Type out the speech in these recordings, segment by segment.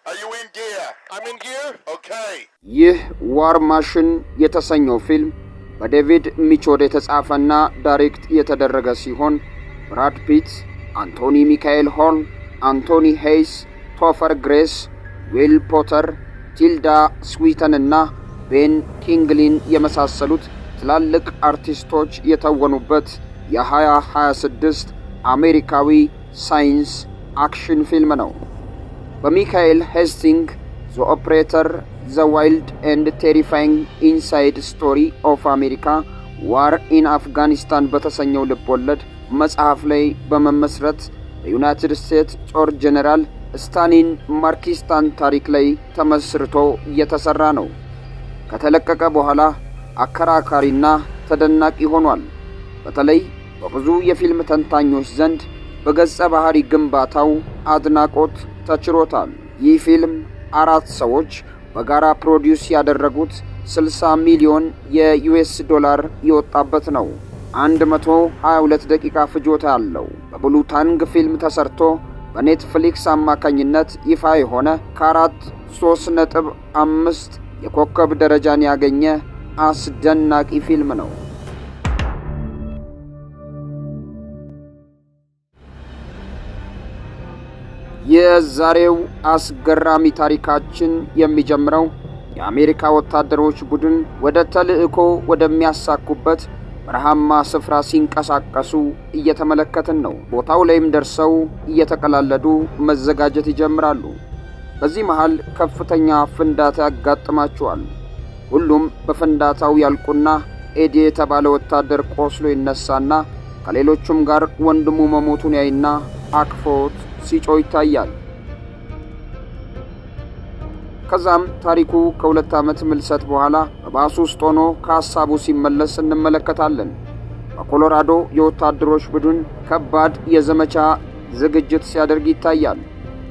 Are you in gear? I'm in gear. Okay. ይህ ዋር ማሽን የተሰኘው ፊልም በዴቪድ ሚቾድ የተጻፈና ዳይሬክት የተደረገ ሲሆን ብራድ ፒት፣ አንቶኒ ሚካኤል ሆል፣ አንቶኒ ሄይስ፣ ቶፈር ግሬስ፣ ዊል ፖተር፣ ቲልዳ ስዊተን እና ቤን ኪንግሊን የመሳሰሉት ትላልቅ አርቲስቶች የተወኑበት የ2026 አሜሪካዊ ሳይንስ አክሽን ፊልም ነው። በሚካኤል ሄስቲንግ ዘ ኦፕሬተር ዘ ዋይልድ ኤንድ ቴሪፋይንግ ኢንሳይድ ስቶሪ ኦፍ አሜሪካ ዋር ኢን አፍጋኒስታን በተሰኘው ልቦለድ መጽሐፍ ላይ በመመስረት በዩናይትድ ስቴትስ ጦር ጄኔራል ስታሊን ማርኪስታን ታሪክ ላይ ተመስርቶ እየተሰራ ነው። ከተለቀቀ በኋላ አከራካሪና ተደናቂ ሆኗል። በተለይ በብዙ የፊልም ተንታኞች ዘንድ በገጸ ባህሪ ግንባታው አድናቆት ተችሮታል። ይህ ፊልም 4 ሰዎች በጋራ ፕሮዲዩስ ያደረጉት 60 ሚሊዮን የዩኤስ ዶላር የወጣበት ነው። 122 ደቂቃ ፍጆታ ያለው በብሉ ታንግ ፊልም ተሰርቶ በኔትፍሊክስ አማካኝነት ይፋ የሆነ ከ3.5 የኮከብ ደረጃን ያገኘ አስደናቂ ፊልም ነው። የዛሬው አስገራሚ ታሪካችን የሚጀምረው የአሜሪካ ወታደሮች ቡድን ወደ ተልእኮ ወደሚያሳኩበት በረሃማ ስፍራ ሲንቀሳቀሱ እየተመለከትን ነው። ቦታው ላይም ደርሰው እየተቀላለዱ መዘጋጀት ይጀምራሉ። በዚህ መሃል ከፍተኛ ፍንዳታ ያጋጥማቸዋል። ሁሉም በፍንዳታው ያልቁና ኤዲ የተባለ ወታደር ቆስሎ ይነሳና ከሌሎቹም ጋር ወንድሙ መሞቱን ያይና አክፎት ሲጮህ ይታያል። ከዛም ታሪኩ ከ2 ዓመት ምልሰት በኋላ በባሱ ውስጥ ሆኖ ከሐሳቡ ሲመለስ እንመለከታለን። በኮሎራዶ የወታደሮች ቡድን ከባድ የዘመቻ ዝግጅት ሲያደርግ ይታያል።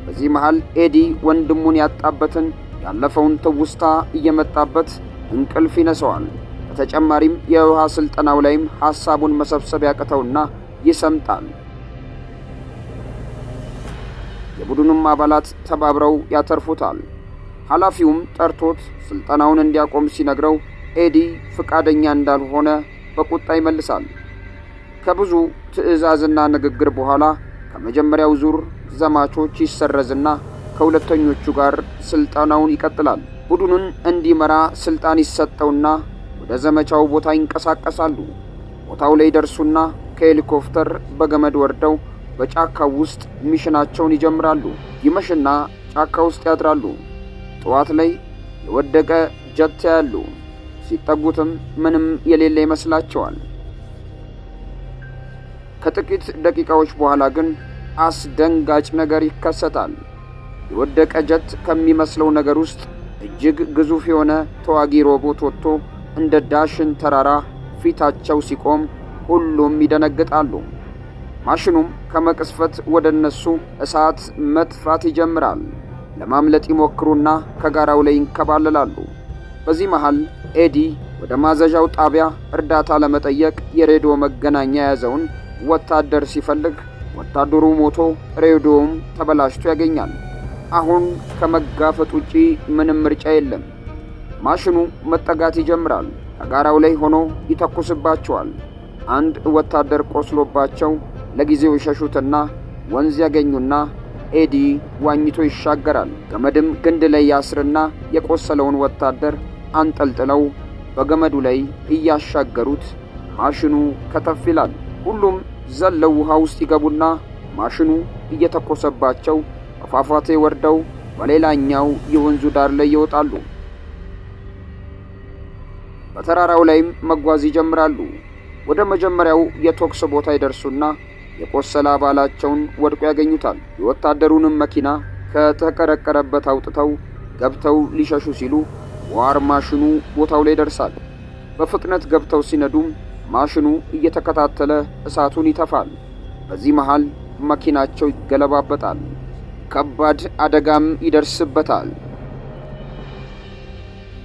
በዚህ መሃል ኤዲ ወንድሙን ያጣበትን ያለፈውን ትውስታ እየመጣበት እንቅልፍ ይነሳዋል። በተጨማሪም የውሃ ስልጠናው ላይም ሐሳቡን መሰብሰብ ያቅተውና ይሰምጣል። የቡድኑም አባላት ተባብረው ያተርፉታል። ኃላፊውም ጠርቶት ስልጠናውን እንዲያቆም ሲነግረው ኤዲ ፍቃደኛ እንዳልሆነ በቁጣ ይመልሳል። ከብዙ ትዕዛዝና ንግግር በኋላ ከመጀመሪያው ዙር ዘማቾች ይሰረዝና ከሁለተኞቹ ጋር ስልጠናውን ይቀጥላል። ቡድኑን እንዲመራ ስልጣን ይሰጠውና ወደ ዘመቻው ቦታ ይንቀሳቀሳሉ። ቦታው ላይ ደርሱና ከሄሊኮፕተር በገመድ ወርደው በጫካው ውስጥ ሚሽናቸውን ይጀምራሉ። ይመሽና ጫካ ውስጥ ያድራሉ። ጠዋት ላይ የወደቀ ጀት ያያሉ። ሲጠጉትም ምንም የሌለ ይመስላቸዋል። ከጥቂት ደቂቃዎች በኋላ ግን አስደንጋጭ ነገር ይከሰታል። የወደቀ ጀት ከሚመስለው ነገር ውስጥ እጅግ ግዙፍ የሆነ ተዋጊ ሮቦት ወጥቶ እንደ ዳሽን ተራራ ፊታቸው ሲቆም ሁሉም ይደነግጣሉ። ማሽኑም ከመቅስፈት ወደ እነሱ እሳት መጥፋት ይጀምራል። ለማምለጥ ይሞክሩና ከጋራው ላይ ይንከባለላሉ። በዚህ መሃል ኤዲ ወደ ማዘዣው ጣቢያ እርዳታ ለመጠየቅ የሬዲዮ መገናኛ የያዘውን ወታደር ሲፈልግ ወታደሩ ሞቶ ሬዲዮውም ተበላሽቶ ያገኛል። አሁን ከመጋፈጥ ውጪ ምንም ምርጫ የለም። ማሽኑ መጠጋት ይጀምራል። ከጋራው ላይ ሆኖ ይተኩስባቸዋል። አንድ ወታደር ቆስሎባቸው ለጊዜው ይሸሹትና ወንዝ ያገኙና ኤዲ ዋኝቶ ይሻገራል። ገመድም ግንድ ላይ ያስርና የቆሰለውን ወታደር አንጠልጥለው በገመዱ ላይ እያሻገሩት ማሽኑ ከተፍ ይላል። ሁሉም ዘለው ውሃ ውስጥ ይገቡና ማሽኑ እየተኮሰባቸው በፏፏቴ ወርደው በሌላኛው የወንዙ ዳር ላይ ይወጣሉ። በተራራው ላይም መጓዝ ይጀምራሉ። ወደ መጀመሪያው የቶክስ ቦታ ይደርሱና የቆሰለ አባላቸውን ወድቆ ያገኙታል። የወታደሩንም መኪና ከተቀረቀረበት አውጥተው ገብተው ሊሸሹ ሲሉ ዋር ማሽኑ ቦታው ላይ ይደርሳል። በፍጥነት ገብተው ሲነዱም ማሽኑ እየተከታተለ እሳቱን ይተፋል። በዚህ መሃል መኪናቸው ይገለባበጣል። ከባድ አደጋም ይደርስበታል።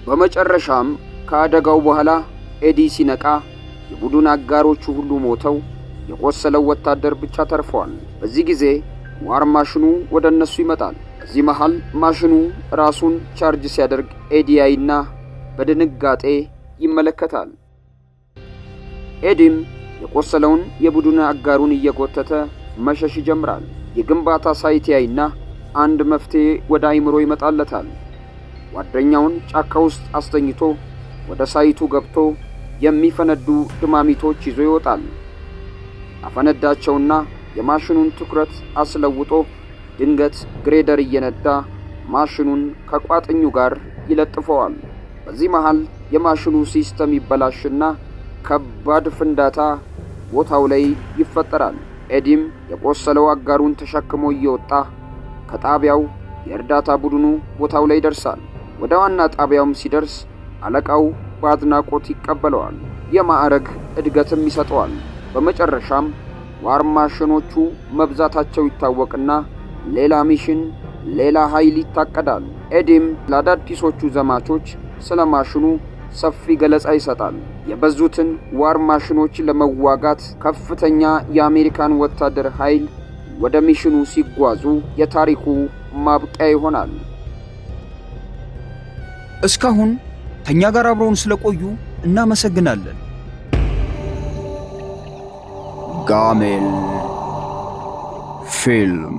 በመጨረሻም ከአደጋው በኋላ ኤዲ ሲነቃ የቡድን አጋሮቹ ሁሉ ሞተው የቆሰለው ወታደር ብቻ ተርፏል። በዚህ ጊዜ ዋር ማሽኑ ወደ እነሱ ይመጣል። በዚህ መሃል ማሽኑ ራሱን ቻርጅ ሲያደርግ ኤዲያይና በድንጋጤ ይመለከታል። ኤዲም የቆሰለውን የቡድን አጋሩን እየጎተተ መሸሽ ይጀምራል። የግንባታ ሳይት ያይና አንድ መፍትሄ ወደ አይምሮ ይመጣለታል። ጓደኛውን ጫካ ውስጥ አስተኝቶ ወደ ሳይቱ ገብቶ የሚፈነዱ ድማሚቶች ይዞ ይወጣል። አፈነዳቸውና የማሽኑን ትኩረት አስለውጦ ድንገት ግሬደር እየነዳ ማሽኑን ከቋጥኙ ጋር ይለጥፈዋል። በዚህ መሃል የማሽኑ ሲስተም ይበላሽና ከባድ ፍንዳታ ቦታው ላይ ይፈጠራል። ኤዲም የቆሰለው አጋሩን ተሸክሞ እየወጣ ከጣቢያው የእርዳታ ቡድኑ ቦታው ላይ ይደርሳል። ወደ ዋና ጣቢያውም ሲደርስ አለቃው በአድናቆት ይቀበለዋል። የማዕረግ እድገትም ይሰጠዋል። በመጨረሻም ዋር ማሽኖቹ መብዛታቸው ይታወቅና ሌላ ሚሽን፣ ሌላ ኃይል ይታቀዳል። ኤዲም ለአዳዲሶቹ ዘማቾች ስለ ማሽኑ ሰፊ ገለጻ ይሰጣል። የበዙትን ዋር ማሽኖች ለመዋጋት ከፍተኛ የአሜሪካን ወታደር ኃይል ወደ ሚሽኑ ሲጓዙ የታሪኩ ማብቂያ ይሆናል። እስካሁን ከኛ ጋር አብረውን ስለቆዩ እናመሰግናለን። ጋሜል ፊልም